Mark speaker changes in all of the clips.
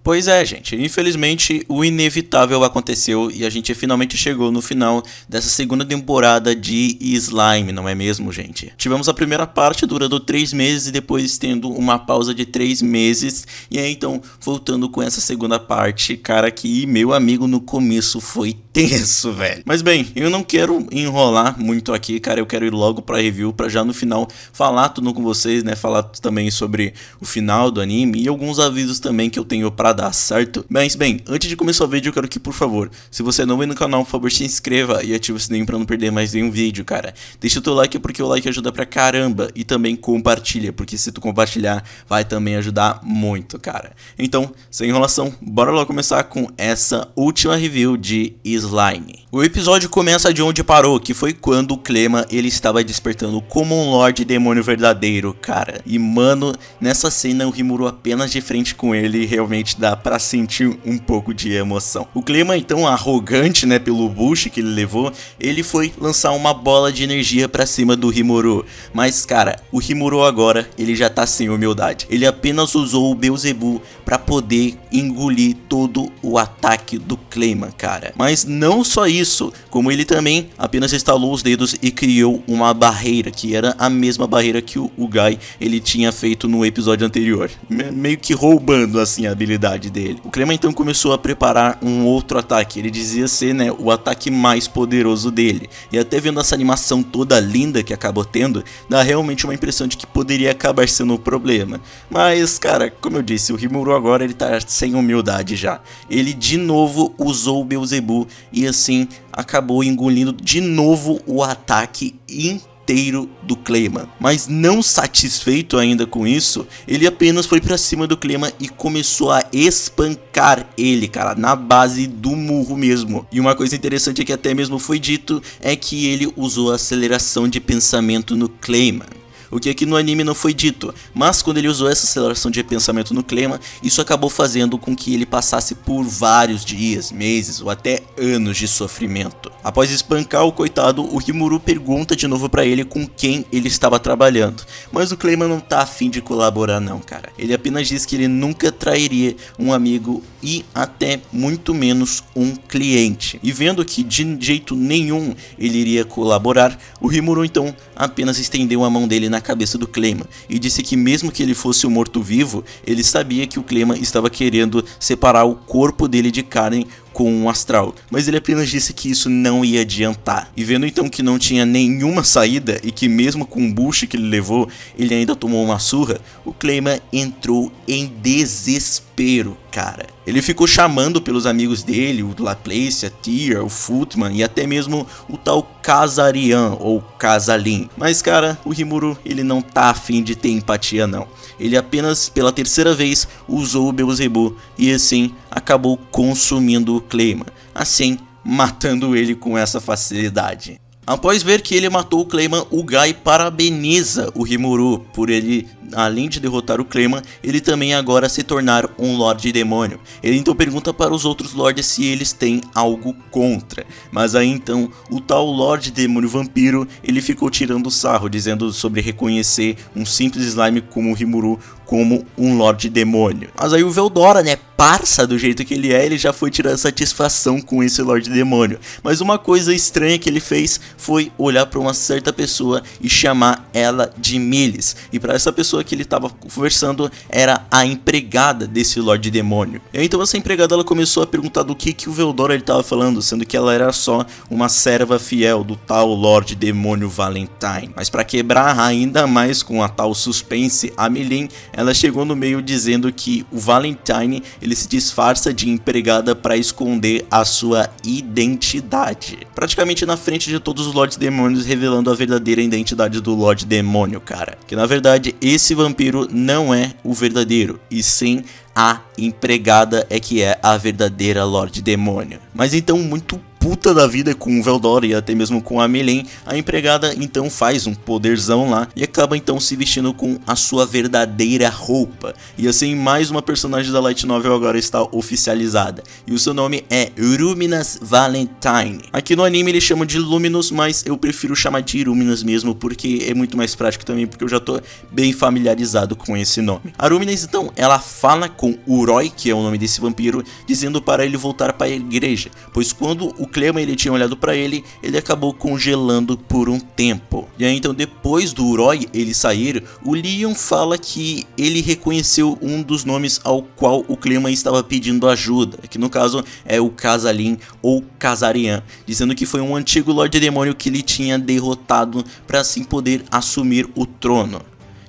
Speaker 1: Pois é, gente, infelizmente o inevitável aconteceu e a gente finalmente chegou no final dessa segunda temporada de Slime, não é mesmo, gente? Tivemos a primeira parte durando 3 meses e depois tendo uma pausa de 3 meses e aí então voltando com essa segunda parte, cara, que meu amigo no começo foi tenso, velho. Mas bem, eu não quero enrolar muito aqui, cara, eu quero ir logo pra review pra já no final falar tudo com vocês, né, falar também sobre o final do anime e alguns avisos também que eu tenho pra dar, certo? Mas bem, antes de começar o vídeo eu quero que, por favor, se você não vem no canal, por favor, se inscreva e ative o sininho pra não perder mais nenhum vídeo, cara. Deixa o teu like porque o like ajuda pra caramba e também compartilha, porque se tu compartilhar vai também ajudar muito, cara. Então, sem enrolação, bora lá começar com essa última review de Slime. O episódio começa de onde parou, que foi quando o Clema ele estava despertando como um Lorde Demônio verdadeiro, cara. E mano, nessa cena o Rimuru apenas de frente com ele realmente dá pra sentir um pouco de emoção. O Clema então arrogante, né, pelo boost que ele levou, ele foi lançar uma bola de energia pra cima do Rimuru. Mas cara, o Rimuru agora ele já tá sem humildade. Ele apenas usou o Beelzebub pra poder engolir todo o ataque do Clema, cara. Mas não só isso, como ele também apenas estalou os dedos e criou uma barreira, que era a mesma barreira que o Guy ele tinha feito no episódio anterior, meio que roubando assim a habilidade dele. O Clema então começou a preparar um outro ataque, ele dizia ser, né, o ataque mais poderoso dele, e até vendo essa animação toda linda que acabou tendo, dá realmente uma impressão de que poderia acabar sendo um problema. Mas cara, como eu disse, o Rimuru agora ele tá sem humildade já. Ele de novo usou o Beelzebub e assim acabou engolindo de novo o ataque inteiro do Clema. Mas não satisfeito ainda com isso, ele apenas foi pra cima do Clema e começou a espancar ele, cara, na base do murro mesmo. E uma coisa interessante que até mesmo foi dito é que ele usou a aceleração de pensamento no Clema. O que aqui no anime não foi dito, mas quando ele usou essa aceleração de pensamento no Clema, isso acabou fazendo com que ele passasse por vários dias, meses ou até anos de sofrimento. Após espancar o coitado, o Rimuru pergunta de novo pra ele com quem ele estava trabalhando, mas o Clema não tá afim de colaborar não, cara. Ele apenas diz que ele nunca trairia um amigo e até muito menos um cliente. E vendo que de jeito nenhum ele iria colaborar, o Rimuru então apenas estendeu a mão dele na cabeça do Clema e disse que mesmo que ele fosse um morto-vivo, ele sabia que o Clema estava querendo separar o corpo dele de Karen com um astral, mas ele apenas disse que isso não ia adiantar. E vendo então que não tinha nenhuma saída e que mesmo com o boost que ele levou, ele ainda tomou uma surra, o Clema entrou em desespero, cara. Ele ficou chamando pelos amigos dele, o Laplace, a Tia, o Footman e até mesmo o tal Kazarian ou Kazalin. Mas cara, o Rimuru ele não tá afim de ter empatia não. Ele apenas pela terceira vez usou o Beelzebub e assim acabou consumindo o Clema, assim matando ele com essa facilidade. Após ver que ele matou o Clema, o Guy parabeniza o Rimuru por ele, além de derrotar o Clema, ele também agora se tornar um Lorde Demônio. Ele então pergunta para os outros Lordes se eles têm algo contra, mas aí então o tal Lorde Demônio Vampiro, ele ficou tirando sarro, dizendo sobre reconhecer um simples slime como o Rimuru como um Lorde Demônio. Mas aí o Veldora, né, parça do jeito que ele já foi tirar satisfação com esse Lorde Demônio. Mas uma coisa estranha que ele fez foi olhar para uma certa pessoa e chamar ela de Milis. E para essa pessoa que ele estava conversando era a empregada desse Lorde Demônio. E então essa empregada ela começou a perguntar do que o Veldora ele estava falando, sendo que ela era só uma serva fiel do tal Lorde Demônio Valentine. Mas para quebrar ainda mais com a tal suspense, a Milin ela chegou no meio dizendo que o Valentine ele se disfarça de empregada para esconder a sua identidade. Praticamente na frente de todos os Lordes Demônios, revelando a verdadeira identidade do Lorde Demônio, cara. Que na verdade esse vampiro não é o verdadeiro, e sim a empregada é que é a verdadeira Lorde Demônio. Mas então, muito puta da vida com o Veldora e até mesmo com a Meleen, a empregada então faz um poderzão lá e acaba então se vestindo com a sua verdadeira roupa. E assim, mais uma personagem da Light Novel agora está oficializada. E o seu nome é Ruminas Valentine. Aqui no anime eles chamam de Luminous, mas eu prefiro chamar de Ruminas mesmo, porque é muito mais prático também, porque eu já tô bem familiarizado com esse nome. A Ruminas então, ela fala com o Roy, que é o nome desse vampiro, dizendo para ele voltar para a igreja, pois quando o Cleman ele tinha olhado para ele, ele acabou congelando por um tempo. E aí então, depois do Roy ele sair, o Leon fala que ele reconheceu um dos nomes ao qual o Cleman estava pedindo ajuda, que no caso é o Casalin ou Casarian, dizendo que foi um antigo Lorde Demônio que ele tinha derrotado para assim poder assumir o trono.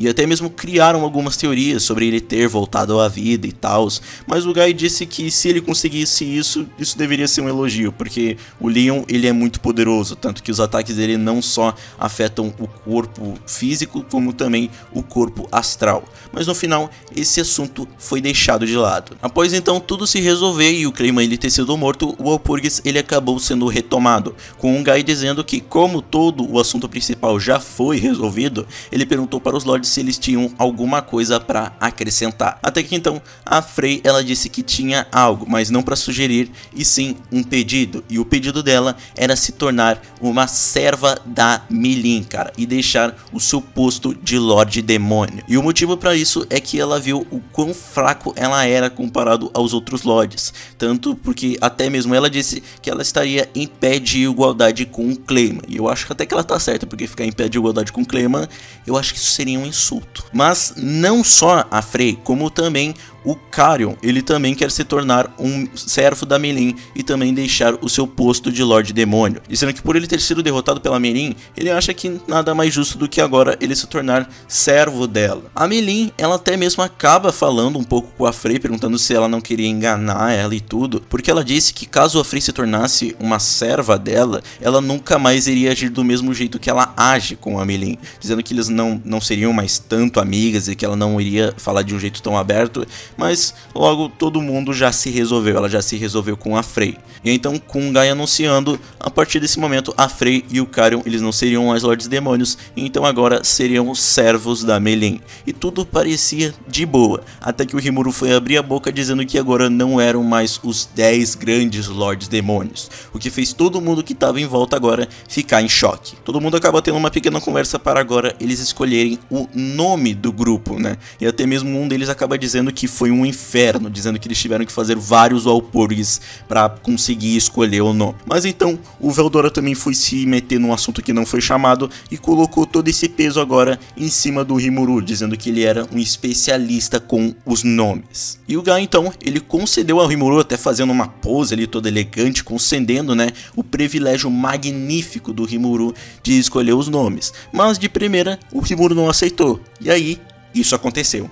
Speaker 1: E até mesmo criaram algumas teorias sobre ele ter voltado à vida e tal, mas o Guy disse que se ele conseguisse isso deveria ser um elogio, porque o Leon ele é muito poderoso, tanto que os ataques dele não só afetam o corpo físico, como também o corpo astral. Mas no final, esse assunto foi deixado de lado. Após então tudo se resolver e o Clayman ele ter sido morto, o Walpurgis ele acabou sendo retomado, com o Guy dizendo que como todo o assunto principal já foi resolvido, ele perguntou para os Lords se eles tinham alguma coisa para acrescentar. Até que então a Frey ela disse que tinha algo, mas não para sugerir, e sim um pedido. E o pedido dela era se tornar uma serva da Meleen, cara, e deixar o seu posto de Lorde Demônio. E o motivo para isso é que ela viu o quão fraco ela era comparado aos outros Lords, tanto porque até mesmo ela disse que ela estaria em pé de igualdade com o Clayman. E eu acho que até que ela tá certa, porque ficar em pé de igualdade com o Clayman, eu acho que isso seria um insulto. Mas não só a Frey, como também o Carion, ele também quer se tornar um servo da Meleen e também deixar o seu posto de Lorde Demônio, dizendo que por ele ter sido derrotado pela Meleen, ele acha que nada mais justo do que agora ele se tornar servo dela. A Meleen, ela até mesmo acaba falando um pouco com a Frey, perguntando se ela não queria enganar ela e tudo, porque ela disse que caso a Frey se tornasse uma serva dela, ela nunca mais iria agir do mesmo jeito que ela age com a Meleen, dizendo que eles não seriam mais tanto amigas e que ela não iria falar de um jeito tão aberto. Mas logo todo mundo já se resolveu, ela já se resolveu com a Frey. E então com o Guy anunciando, a partir desse momento a Frey e o Carion eles não seriam mais Lordes Demônios, e então agora seriam servos da Meleen. E tudo parecia de boa, até que o Rimuru foi abrir a boca dizendo que agora não eram mais os 10 grandes Lordes Demônios, o que fez todo mundo que estava em volta agora ficar em choque. Todo mundo acaba tendo uma pequena conversa para agora eles escolherem o nome do grupo, né? E até mesmo um deles acaba dizendo que foi um inferno, dizendo que eles tiveram que fazer vários Walpurgis para conseguir escolher o nome. Mas então o Veldora também foi se meter num assunto que não foi chamado e colocou todo esse peso agora em cima do Rimuru, dizendo que ele era um especialista com os nomes. E o Guy então, ele concedeu ao Rimuru, até fazendo uma pose ali toda elegante, concedendo, né, o privilégio magnífico do Rimuru de escolher os nomes. Mas de primeira o Rimuru não aceitou, e aí isso aconteceu.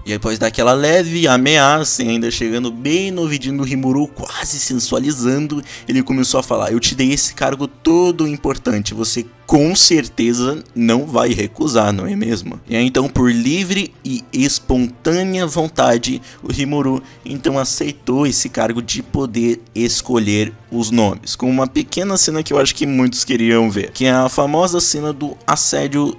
Speaker 1: E depois daquela leve ameaça, ainda chegando bem no ouvidinho do Rimuru, quase sensualizando, ele começou a falar: eu te dei esse cargo todo importante, você com certeza não vai recusar, não é mesmo? E aí, então, por livre e espontânea vontade, o Rimuru então aceitou esse cargo de poder escolher os nomes, com uma pequena cena que eu acho que muitos queriam ver, que é a famosa cena do assédio.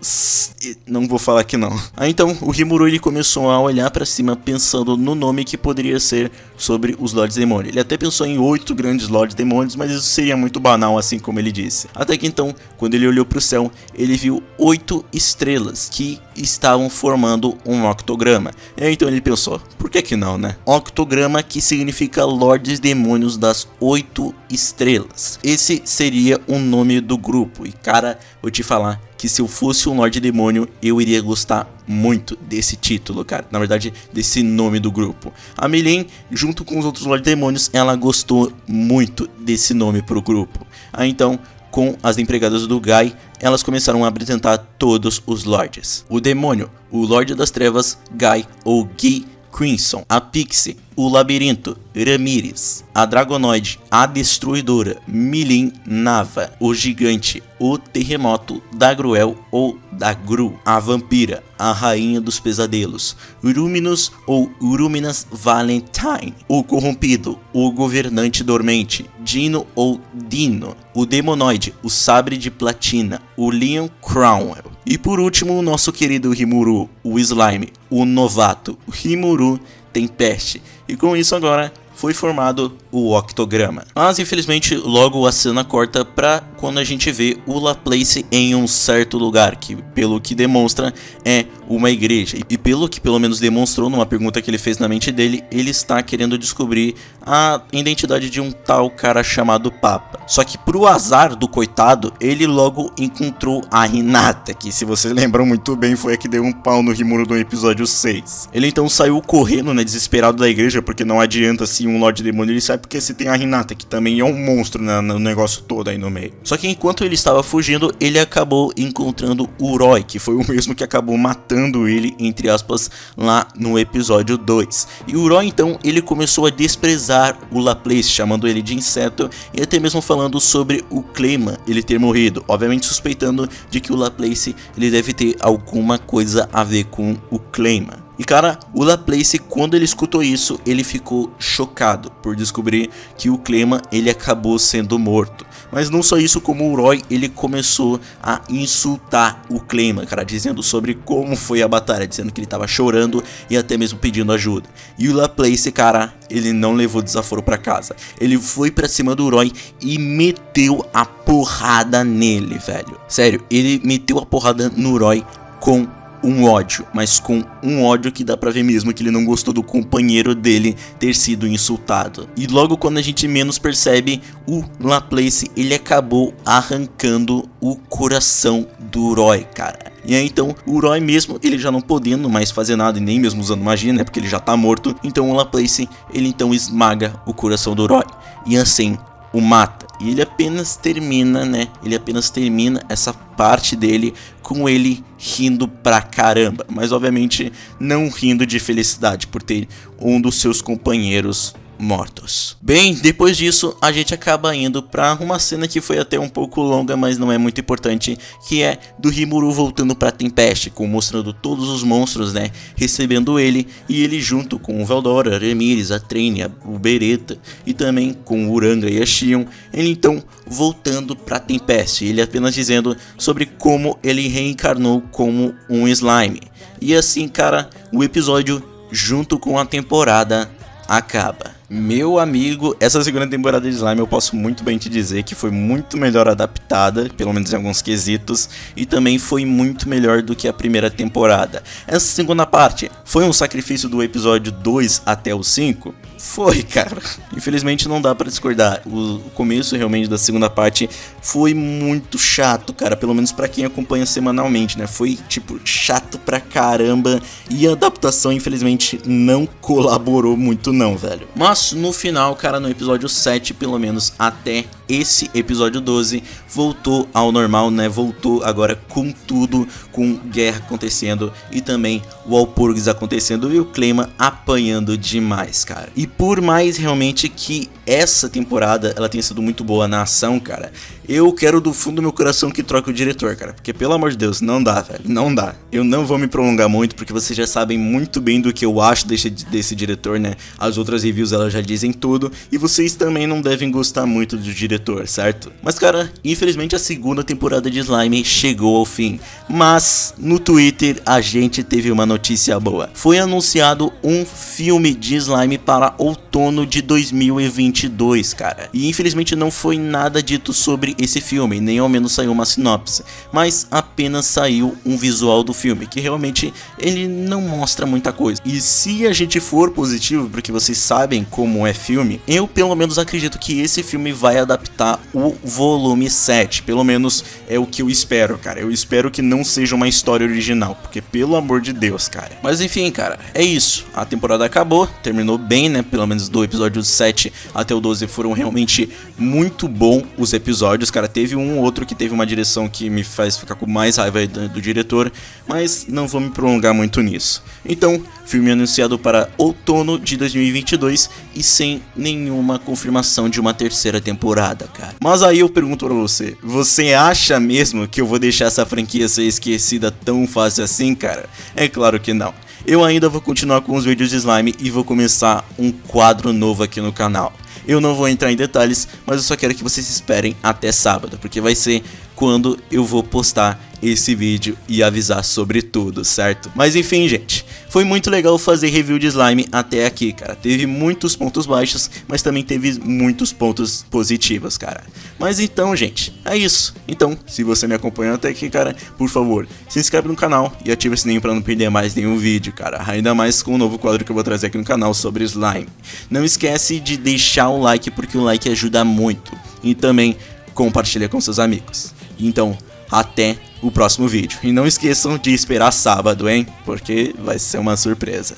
Speaker 1: Não vou falar aqui não. Aí então o Rimuru ele começou a olhar pra cima pensando no nome que poderia ser sobre os Lordes Demônios. Ele até pensou em 8 grandes Lordes Demônios, mas isso seria muito banal, assim como ele disse. Até que então, quando ele olhou pro céu, ele viu 8 estrelas que estavam formando um octograma. E aí então ele pensou, por que não, né? Octograma, que significa Lordes Demônios das 8 estrelas. Esse seria o nome do grupo. E cara, vou te falar que se eu fosse um Lorde Demônio, eu iria gostar muito desse título, cara. Na verdade, desse nome do grupo. A Meleen, junto com os outros Lordes Demônios, ela gostou muito desse nome pro grupo. Aí então, com as empregadas do Guy, elas começaram a apresentar todos os Lordes. O Demônio, o Lorde das Trevas, Guy ou Guy Crimson, a Pixie, o Labirinto, Ramírez, a Dragonoide, a Destruidora, Meleen Nava, o Gigante, o Terremoto, Dagruel ou da Gru, a vampira, a rainha dos pesadelos, Uruminus ou Uruminas Valentine, o corrompido, o governante dormente, Dino ou Dino, o demonoide, o sabre de platina, o Leon Cromwell. E por último, o nosso querido Rimuru, o slime, o novato, o Rimuru Tempeste. E com isso agora foi formado o octograma. Mas infelizmente logo a cena corta pra quando a gente vê o Laplace em um certo lugar, que pelo que demonstra é uma igreja. E pelo que pelo menos demonstrou numa pergunta que ele fez na mente dele, ele está querendo descobrir a identidade de um tal cara chamado Papa. Só que pro azar do coitado, ele logo encontrou a Hinata, que se vocês lembram muito bem foi a que deu um pau no Rimuru no episódio 6. Ele então saiu correndo, né, desesperado da igreja, porque não adianta assim um Lorde Demônio, ele sai porque se tem a Hinata, que também é um monstro, né, no negócio todo aí no meio. Só que enquanto ele estava fugindo, ele acabou encontrando o Roy, que foi o mesmo que acabou matando ele, entre aspas, lá no episódio 2. E o Roy então, ele começou a desprezar o Laplace, chamando ele de inseto e até mesmo falando sobre o Clayman ele ter morrido, obviamente suspeitando de que o Laplace ele deve ter alguma coisa a ver com o Clayman. E cara, o Laplace, quando ele escutou isso, ele ficou chocado por descobrir que o Clayman ele acabou sendo morto. Mas não só isso, como o Roy ele começou a insultar o Clayman, cara, dizendo sobre como foi a batalha, dizendo que ele tava chorando e até mesmo pedindo ajuda. E o Laplace, cara, ele não levou desaforo pra casa. Ele foi pra cima do Roy e meteu a porrada nele, velho. Sério, ele meteu a porrada no Roy com um ódio, mas com um ódio que dá pra ver mesmo que ele não gostou do companheiro dele ter sido insultado. E logo quando a gente menos percebe, o Laplace ele acabou arrancando o coração do Roy, cara. E aí então o Roy mesmo, ele já não podendo mais fazer nada e nem mesmo usando magia, né, porque ele já tá morto, então o Laplace ele então esmaga o coração do Roy e assim o mata. E ele apenas termina, né? Ele apenas termina essa parte dele com ele rindo pra caramba. Mas obviamente não rindo de felicidade por ter um dos seus companheiros mortos. Bem, depois disso a gente acaba indo pra uma cena que foi até um pouco longa, mas não é muito importante, que é do Rimuru voltando pra Tempeste, mostrando todos os monstros, né, recebendo ele, e ele junto com o Veldora, a Remires, a Traine, o Beretta, e também com o Uranga e a Xion, ele então voltando pra Tempeste, ele apenas dizendo sobre como ele reencarnou como um slime. E assim, cara, o episódio junto com a temporada acaba. Meu amigo, essa segunda temporada de Slime eu posso muito bem te dizer que foi muito melhor adaptada, pelo menos em alguns quesitos, e também foi muito melhor do que a primeira temporada. Essa segunda parte foi um sacrifício do episódio 2 até o 5? Foi, cara. Infelizmente não dá pra discordar. O começo realmente da segunda parte foi muito chato, cara. Pelo menos pra quem acompanha semanalmente, né? Foi, tipo, chato pra caramba. E a adaptação, infelizmente, não colaborou muito não, velho. Mas no final, cara, no episódio 7, pelo menos até esse episódio 12, voltou ao normal, né? Voltou agora com tudo, com guerra acontecendo e também o Walpurgis acontecendo e o Clayman apanhando demais, cara. E por mais realmente que essa temporada ela tenha sido muito boa na ação, cara, eu quero do fundo do meu coração que troque o diretor, cara, porque pelo amor de Deus, não dá, velho, não dá. Eu não vou me prolongar muito, porque vocês já sabem muito bem do que eu acho desse diretor, né? As outras reviews elas já dizem tudo, e vocês também não devem gostar muito do diretor, certo? Mas, cara, infelizmente a segunda temporada de Slime chegou ao fim, mas no Twitter a gente teve uma notícia boa. Foi anunciado um filme de Slime para outono de 2022, cara, e infelizmente não foi nada dito sobre esse filme, nem ao menos saiu uma sinopse, mas apenas saiu um visual do filme, que realmente ele não mostra muita coisa. E se a gente for positivo, porque vocês sabem como é filme, eu pelo menos acredito que esse filme vai adaptar o volume 7, pelo menos é o que eu espero, cara. Eu espero que não seja uma história original, porque pelo amor de Deus, Deus, cara. Mas enfim, cara, é isso. A temporada acabou, terminou bem, né? Pelo menos do episódio 7 até o 12 foram realmente muito bons os episódios, cara. Teve um ou outro que teve uma direção que me faz ficar com mais raiva do diretor, mas não vou me prolongar muito nisso. Então, filme anunciado para outono de 2022 e sem nenhuma confirmação de uma terceira temporada, cara. Mas aí eu pergunto pra você, você acha mesmo que eu vou deixar essa franquia ser esquecida tão fácil assim, cara? É claro que não. Eu ainda vou continuar com os vídeos de slime e vou começar um quadro novo aqui no canal. Eu não vou entrar em detalhes, mas eu só quero que vocês esperem até sábado, porque vai ser quando eu vou postar esse vídeo e avisar sobre tudo, certo? Mas enfim, gente, foi muito legal fazer review de slime até aqui, cara. Teve muitos pontos baixos, mas também teve muitos pontos positivos, cara. Mas então, gente, é isso. Então, se você me acompanhou até aqui, cara, por favor, se inscreve no canal e ativa o sininho pra não perder mais nenhum vídeo, cara. Ainda mais com o novo quadro que eu vou trazer aqui no canal sobre slime. Não esquece de deixar o like, porque o like ajuda muito. E também compartilha com seus amigos. Então, até o próximo vídeo. E não esqueçam de esperar sábado, hein? Porque vai ser uma surpresa.